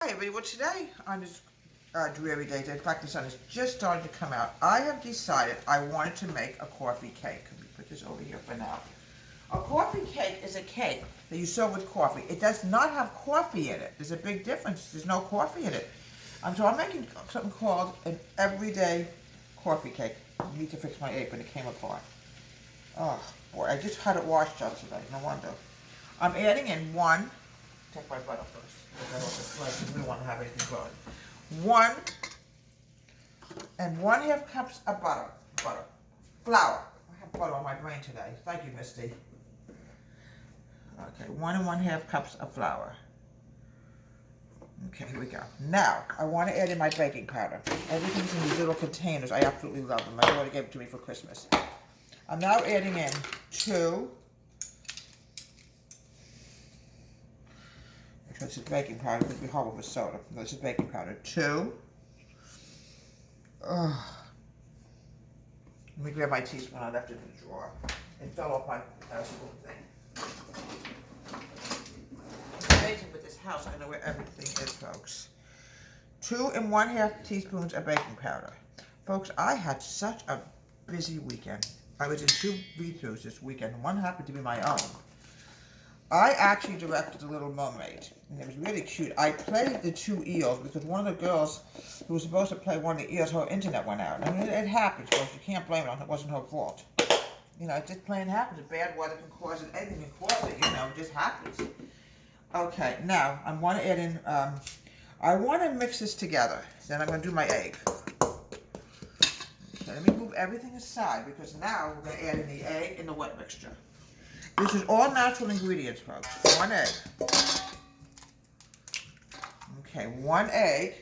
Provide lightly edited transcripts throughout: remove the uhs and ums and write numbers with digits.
Hi everybody, well today on this dreary day, in fact the sun is just starting to come out, I have decided I wanted to make a coffee cake. Let me put this over here for now. A coffee cake is a cake that you serve with coffee. It does not have coffee in it. There's a big difference. There's no coffee in it. So I'm making something called an everyday coffee cake. I need to fix my apron, it came apart. Oh boy, I just had it washed yesterday, no wonder. I'm adding in take my butter first. We don't want to have anything growing. 1.5 cups of flour. I have butter on my brain today. Thank you, Misty. Okay, 1.5 cups of flour. Okay, here we go. Now, I want to add in my baking powder. Everything's in these little containers. I absolutely love them. My daughter gave it to me for Christmas. I'm now adding in 2. This is baking powder. It would be horrible with soda. This is baking powder. 2. Let me grab my teaspoon. I left it in the drawer. It fell off my spoon thing. It's amazing with this house. I know where everything is, folks. 2.5 teaspoons of baking powder. Folks, I had such a busy weekend. I was in 2 read-throughs this weekend. One happened to be my own. I actually directed The Little Mermaid, and it was really cute. I played the 2 eels because one of the girls who was supposed to play one of the eels, her internet went out. I mean, it happens, folks. You can't blame it on it. It wasn't her fault. You know, it just plain happens. Bad weather can cause it. Anything can cause it. You know, it just happens. Okay, now I want to add in. I want to mix this together. Then I'm going to do my egg. Okay, let me move everything aside because now we're going to add in the egg and the wet mixture. This is all natural ingredients, folks. 1 egg. Okay, 1 egg.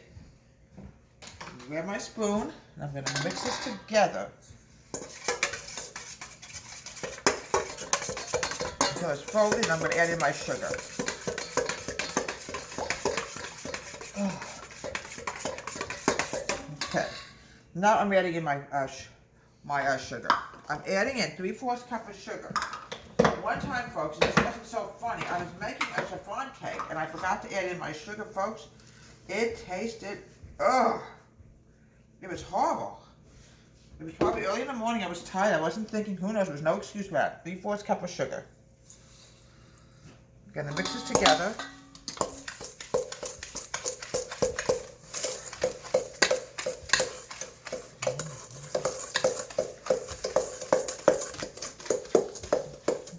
Grab my spoon, and I'm going to mix this together until it's folded, and I'm going to add in my sugar. Okay, now I'm adding in my sugar. I'm adding in 3/4 cup of sugar. One time, folks, this wasn't so funny. I was making a chiffon cake, and I forgot to add in my sugar, folks. It tasted, it was horrible. It was probably early in the morning. I was tired. I wasn't thinking, who knows, there was no excuse for that. 3/4 cup of sugar. I'm going to mix this together.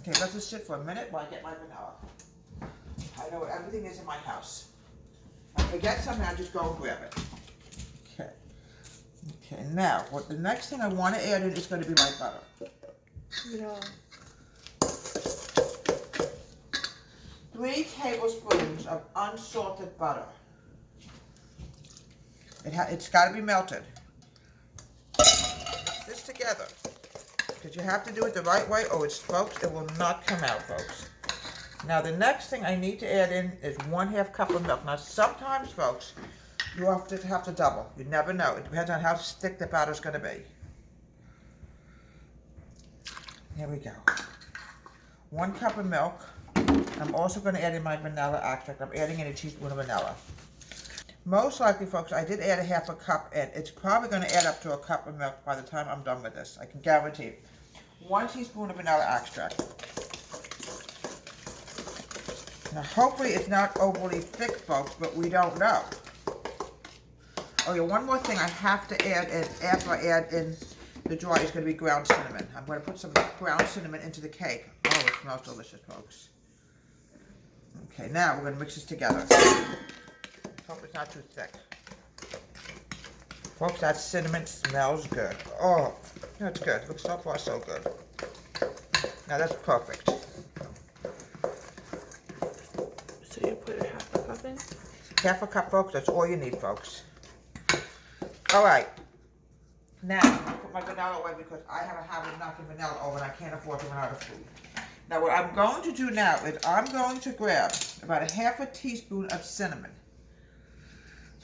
Okay, let this sit for a minute while I get my vanilla. I know where everything is in my house. If I forget something, I'll just go and grab it. Okay. Okay, now, the next thing I want to add in is going to be my butter. Yeah. 3 tablespoons of unsalted butter. It's got to be melted. Mix this together. Because you have to do it the right way, or folks, it will not come out, folks. Now, the next thing I need to add in is 1/2 cup of milk. Now, sometimes, folks, you have to double. You never know. It depends on how thick the batter is going to be. Here we go. 1 cup of milk. I'm also going to add in my vanilla extract. I'm adding in a teaspoon of vanilla. Most likely, folks, I did add 1/2 cup in. It's probably going to add up to 1 cup of milk by the time I'm done with this. I can guarantee it. 1 teaspoon of vanilla extract. Now, hopefully it's not overly thick, folks, but we don't know. Oh yeah, one more thing I have to add in after I add in the dry is going to be ground cinnamon. I'm going to put some ground cinnamon into the cake. Oh, it smells delicious, folks. Okay, now we're going to mix this together. Hope it's not too thick. Folks, that cinnamon smells good. Oh, that's good. Looks so far so good. Now that's perfect. So you put 1/2 cup in? 1/2 cup, folks. That's all you need, folks. All right. Now, I'm going to put my vanilla away because I have a habit of knocking vanilla over and I can't afford to run out of food. Now, what I'm going to do now is I'm going to grab about 1/2 teaspoon of cinnamon.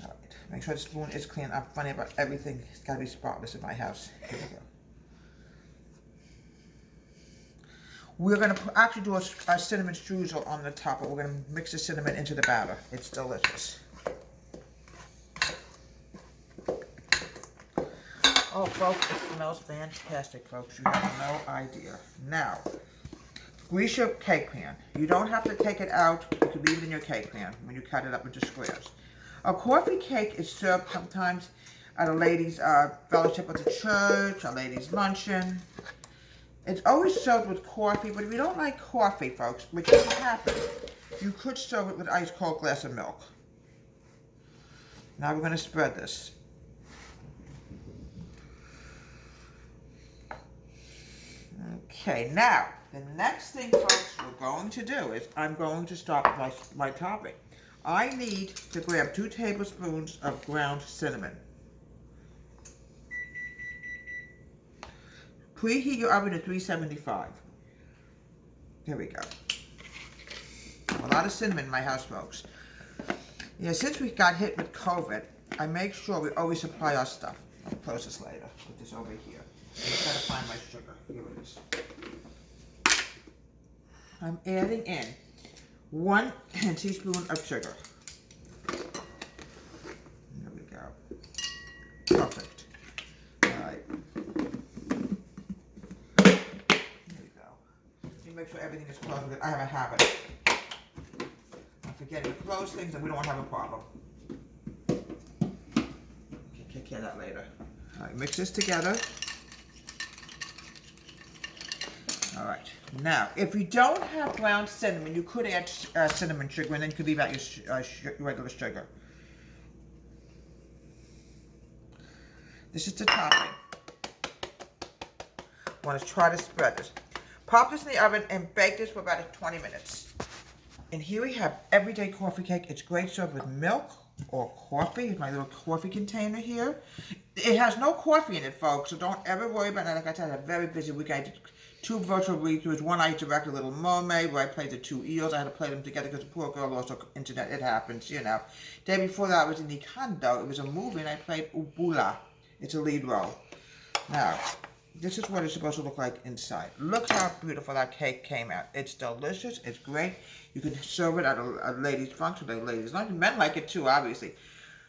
All right. Make sure the spoon is clean. I'm funny about everything. It's got to be spotless in my house. Here we go. We're going to actually do a cinnamon streusel on the top, but we're going to mix the cinnamon into the batter. It's delicious. Oh, folks, it smells fantastic, folks. You have no idea. Now, grease your cake pan. You don't have to take it out. You can leave it in your cake pan when you cut it up into squares. A coffee cake is served sometimes at a ladies' fellowship at the church, a ladies' luncheon. It's always served with coffee, but if you don't like coffee, folks, which doesn't happen, you could serve it with an ice cold glass of milk. Now we're going to spread this. Okay, now, the next thing, folks, we're going to do is I'm going to start my topping. I need to grab 2 tablespoons of ground cinnamon. Preheat your oven to 375. Here we go. A lot of cinnamon in my house, folks. Yeah, since we got hit with COVID, I make sure we always supply our stuff. I'll close this later. Put this over here. I just gotta find my sugar. Here it is. I'm adding in 1 teaspoon of sugar. There we go. Perfect. Alright. There we go. You make sure everything is closed because I have a habit of forgetting to close things and we don't have a problem. Okay, take care of that later. Alright, mix this together. Alright, now, if you don't have ground cinnamon, you could add cinnamon sugar and then you could leave out your regular sugar. This is the topping. I want to try to spread this. Pop this in the oven and bake this for about 20 minutes. And here we have everyday coffee cake. It's great served with milk or coffee. Here's my little coffee container here. It has no coffee in it, folks, so don't ever worry about it. Like I said, I had a very busy week. I did 2 virtual read-throughs. One I directed Little Mermaid, where I played the 2 eels. I had to play them together because the poor girl lost her internet. It happens, you know. Day before that, I was in the condo. It was a movie, and I played Ubula. It's a lead role. Now, this is what it's supposed to look like inside. Look how beautiful that cake came out. It's delicious. It's great. You can serve it at a ladies' function, a ladies' lunch. Men like it too, obviously.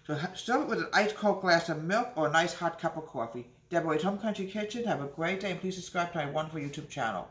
So serve it with an ice cold glass of milk or a nice hot cup of coffee. Deborah's Home Country Kitchen. Have a great day and please subscribe to my wonderful YouTube channel.